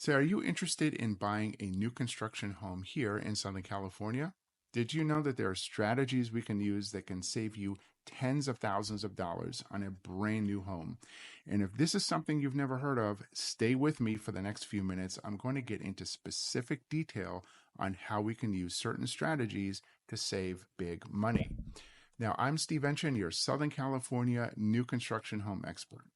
So, are you interested in buying a new construction home here in Southern California? Did you know that there are strategies we can use that can save you tens of thousands of dollars on a brand new home? And if this is something you've never heard of, stay with me for the next few minutes. I'm going to get into specific detail on how we can use certain strategies to save big money. Now, I'm Steve Enchin, your Southern California new construction home expert.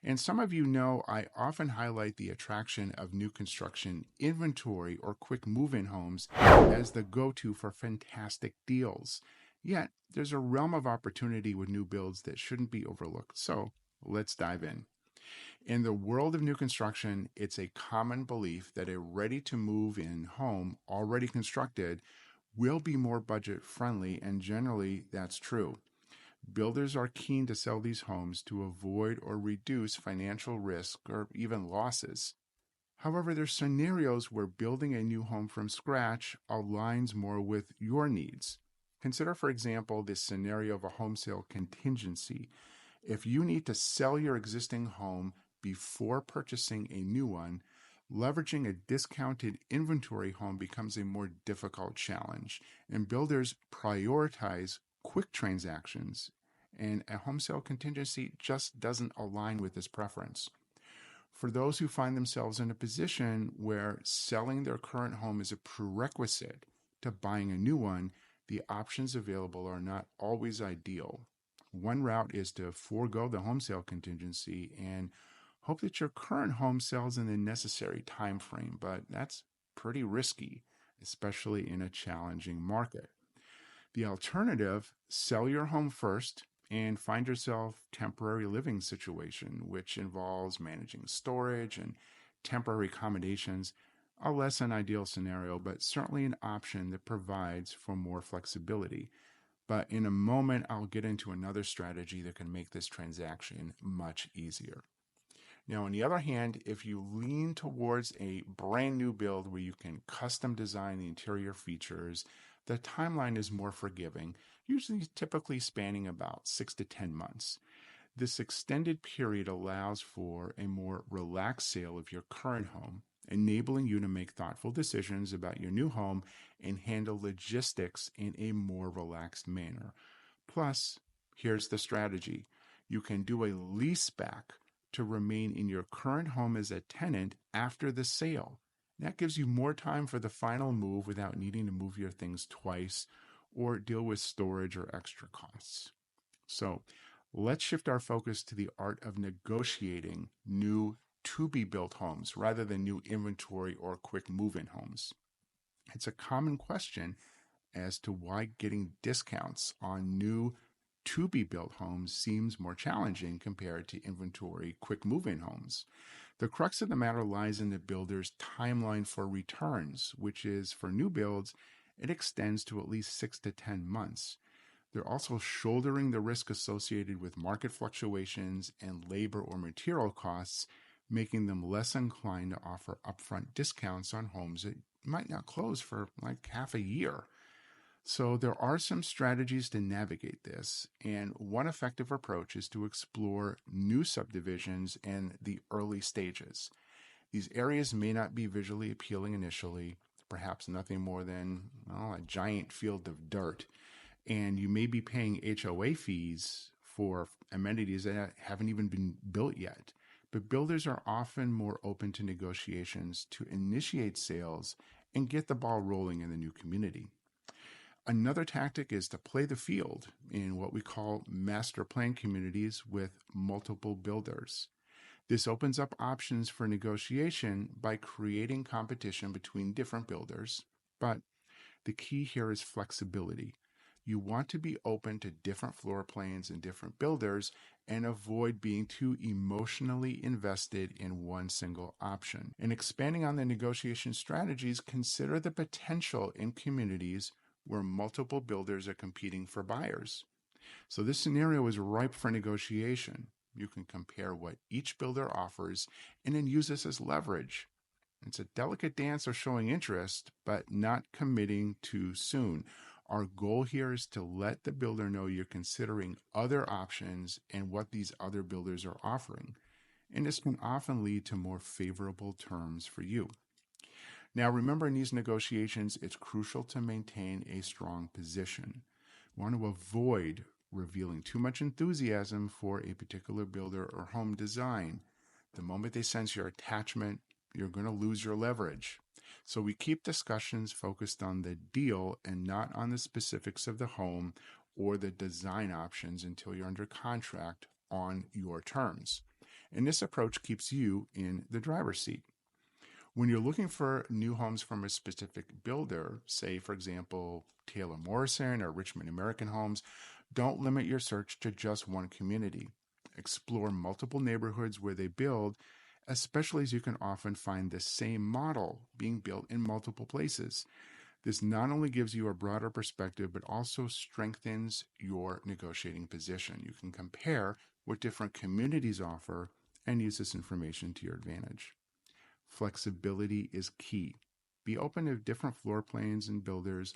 And some of you know I often highlight the attraction of new construction inventory or quick move in homes as the go to for fantastic deals. Yet, there's a realm of opportunity with new builds that shouldn't be overlooked. So, let's dive in. In the world of new construction, it's a common belief that a ready to move in home already constructed will be more budget friendly, and generally that's true. Builders are keen to sell these homes to avoid or reduce financial risk or even losses. However, there's scenarios where building a new home from scratch aligns more with your needs. Consider, for example, this scenario of a home sale contingency. If you need to sell your existing home before purchasing a new one, leveraging a discounted inventory home becomes a more difficult challenge, and builders prioritize quick transactions, and a home sale contingency just doesn't align with this preference. For those who find themselves in a position where selling their current home is a prerequisite to buying a new one, the options available are not always ideal. One route is to forego the home sale contingency and hope that your current home sells in the necessary time frame, but that's pretty risky, especially in a challenging market. The alternative, sell your home first and find yourself temporary living situation, which involves managing storage and temporary accommodations. A less than ideal scenario, but certainly an option that provides for more flexibility. But in a moment, I'll get into another strategy that can make this transaction much easier. Now, on the other hand, if you lean towards a brand new build where you can custom design the interior features, the timeline is more forgiving, usually typically spanning about 6 to 10 months. This extended period allows for a more relaxed sale of your current home, enabling you to make thoughtful decisions about your new home and handle logistics in a more relaxed manner. Plus, here's the strategy. You can do a lease back to remain in your current home as a tenant after the sale. That gives you more time for the final move without needing to move your things twice or deal with storage or extra costs. So, let's shift our focus to the art of negotiating new to be built homes rather than new inventory or quick move in homes. It's a common question as to why getting discounts on new to be built homes seems more challenging compared to inventory quick move in homes. The crux of the matter lies in the builder's timeline for returns, which is for new builds, it extends to at least 6 to 10 months. They're also shouldering the risk associated with market fluctuations and labor or material costs, making them less inclined to offer upfront discounts on homes that might not close for like half a year. So there are some strategies to navigate this, and one effective approach is to explore new subdivisions in the early stages. These areas may not be visually appealing initially, perhaps nothing more than a giant field of dirt, and you may be paying HOA fees for amenities that haven't even been built yet. But builders are often more open to negotiations to initiate sales and get the ball rolling in the new community. Another tactic is to play the field in what we call master plan communities with multiple builders. This opens up options for negotiation by creating competition between different builders, but the key here is flexibility. You want to be open to different floor plans and different builders and avoid being too emotionally invested in one single option. In expanding on the negotiation strategies, consider the potential in communities where multiple builders are competing for buyers. So this scenario is ripe for negotiation. You can compare what each builder offers and then use this as leverage. It's a delicate dance of showing interest, but not committing too soon. Our goal here is to let the builder know you're considering other options and what these other builders are offering. and this can often lead to more favorable terms for you. Now, remember, in these negotiations, it's crucial to maintain a strong position. You want to avoid revealing too much enthusiasm for a particular builder or home design. The moment they sense your attachment, you're going to lose your leverage. So we keep discussions focused on the deal and not on the specifics of the home or the design options until you're under contract on your terms. And this approach keeps you in the driver's seat. When you're looking for new homes from a specific builder, say, for example, Taylor Morrison or Richmond American Homes, don't limit your search to just one community. Explore multiple neighborhoods where they build, especially as you can often find the same model being built in multiple places. This not only gives you a broader perspective, but also strengthens your negotiating position. You can compare what different communities offer and use this information to your advantage. Flexibility is key. Be open to different floor plans and builders,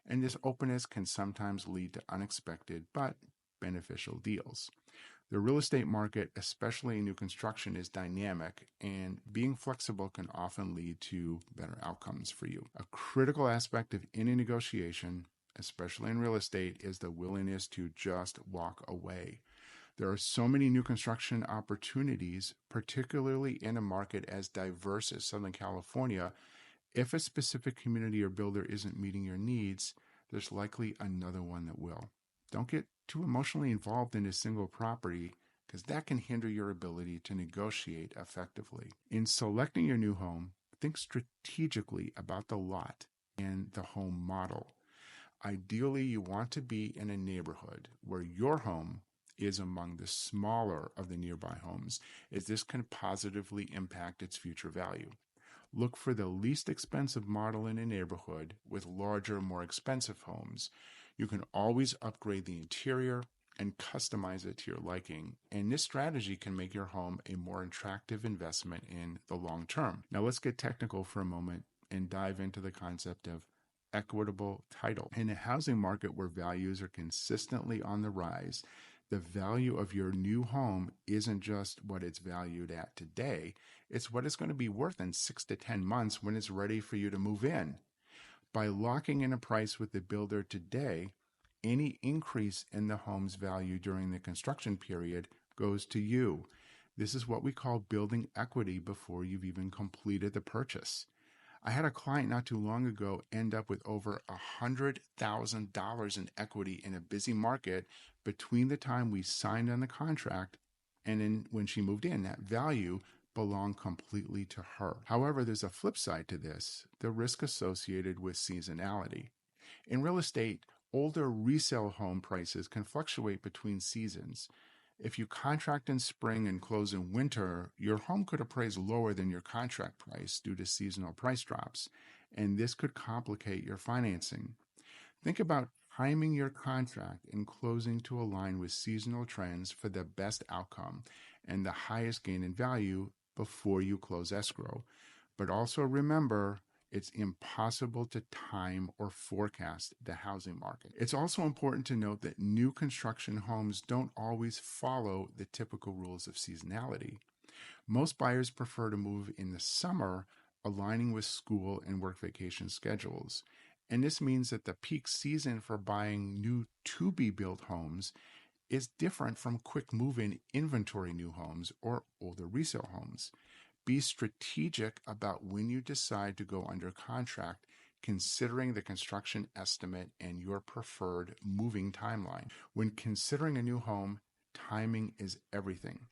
and this openness can sometimes lead to unexpected but beneficial deals. The real estate market, especially in new construction, is dynamic, and being flexible can often lead to better outcomes for you. A critical aspect of any negotiation, especially in real estate, is the willingness to just walk away. There are so many new construction opportunities, particularly in a market as diverse as Southern California. If a specific community or builder isn't meeting your needs, there's likely another one that will. Don't get too emotionally involved in a single property, because that can hinder your ability to negotiate effectively. In selecting your new home, think strategically about the lot and the home model. Ideally, you want to be in a neighborhood where your home is among the smaller of the nearby homes, as this can positively impact its future value. Look for the least expensive model in a neighborhood with larger, more expensive homes. You can always upgrade the interior and customize it to your liking, and this strategy can make your home a more attractive investment in the long term. Now let's get technical for a moment and dive into the concept of equitable title. In a housing market where values are consistently on the rise, the value of your new home isn't just what it's valued at today, it's what it's going to be worth in 6 to 10 months when it's ready for you to move in. By locking in a price with the builder today, any increase in the home's value during the construction period goes to you. This is what we call building equity before you've even completed the purchase. I had a client not too long ago end up with over $100,000 in equity in a busy market between the time we signed on the contract and then when she moved in. That value belonged completely to her. However, there's a flip side to this, the risk associated with seasonality. In real estate, older resale home prices can fluctuate between seasons. If you contract in spring and close in winter, your home could appraise lower than your contract price due to seasonal price drops, and this could complicate your financing. Think about timing your contract and closing to align with seasonal trends for the best outcome and the highest gain in value before you close escrow. But also remember, it's impossible to time or forecast the housing market. It's also important to note that new construction homes don't always follow the typical rules of seasonality. Most buyers prefer to move in the summer, aligning with school and work vacation schedules. And this means that the peak season for buying new to-be-built homes is different from quick move-in inventory new homes or older resale homes. Be strategic about when you decide to go under contract, considering the construction estimate and your preferred moving timeline. When considering a new home, timing is everything.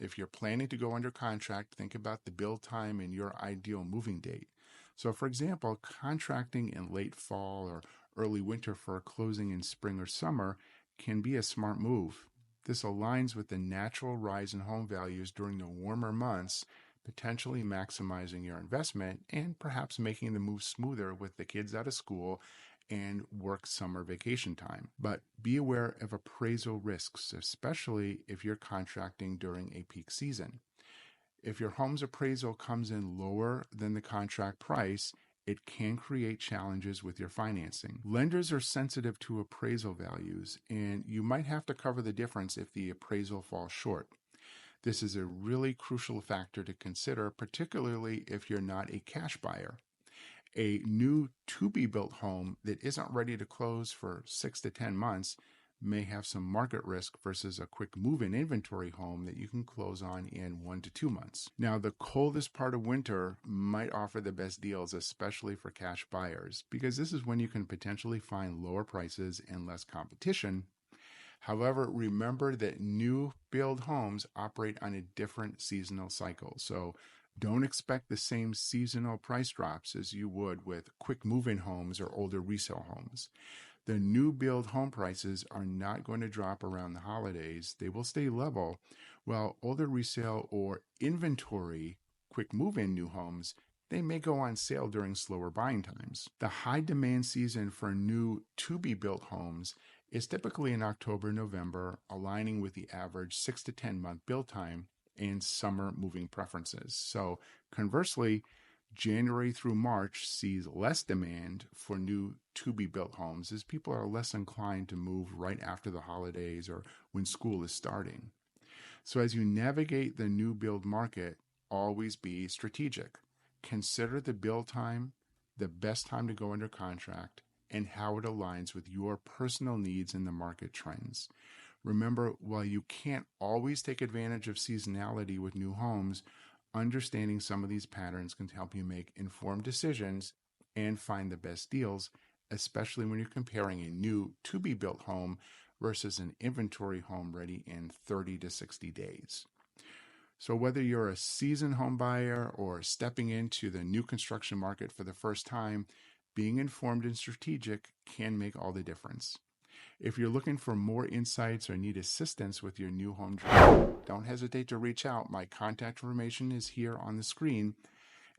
If you're planning to go under contract, think about the build time and your ideal moving date. So, for example, contracting in late fall or early winter for a closing in spring or summer can be a smart move. This aligns with the natural rise in home values during the warmer months, potentially maximizing your investment and perhaps making the move smoother with the kids out of school and work summer vacation time. But be aware of appraisal risks, especially if you're contracting during a peak season. If your home's appraisal comes in lower than the contract price, it can create challenges with your financing. Lenders are sensitive to appraisal values, and you might have to cover the difference if the appraisal falls short. This is a really crucial factor to consider, particularly if you're not a cash buyer. A new to be built home that isn't ready to close for 6 to 10 months may have some market risk versus a quick move in inventory home that you can close on in 1 to 2 months. Now, the coldest part of winter might offer the best deals, especially for cash buyers, because this is when you can potentially find lower prices and less competition. However, remember that new build homes operate on a different seasonal cycle. So don't expect the same seasonal price drops as you would with quick move-in homes or older resale homes. The new build home prices are not going to drop around the holidays. They will stay level, while older resale or inventory quick move-in new homes, they may go on sale during slower buying times. The high demand season for new to-be-built homes is typically in October, November, aligning with the average 6 to 10 month build time and summer moving preferences. So conversely, January through March sees less demand for new to-be-built homes as people are less inclined to move right after the holidays or when school is starting. So as you navigate the new build market, always be strategic. Consider the build time, the best time to go under contract, and how it aligns with your personal needs and the market trends. Remember, while you can't always take advantage of seasonality with new homes, understanding some of these patterns can help you make informed decisions and find the best deals, especially when you're comparing a new to-be-built home versus an inventory home ready in 30 to 60 days. So whether you're a seasoned home buyer or stepping into the new construction market for the first time, being informed and strategic can make all the difference. If you're looking for more insights or need assistance with your new home journey, don't hesitate to reach out. My contact information is here on the screen.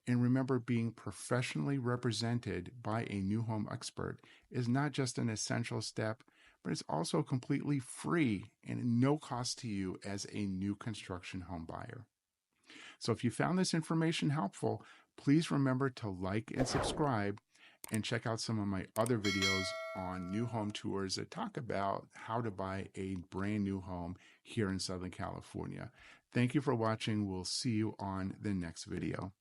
And remember, being professionally represented by a new home expert is not just an essential step, but it's also completely free and no cost to you as a new construction home buyer. So if you found this information helpful, please remember to like and subscribe and check out some of my other videos on new home tours that talk about how to buy a brand new home here in Southern California. Thank you for watching. We'll see you on the next video.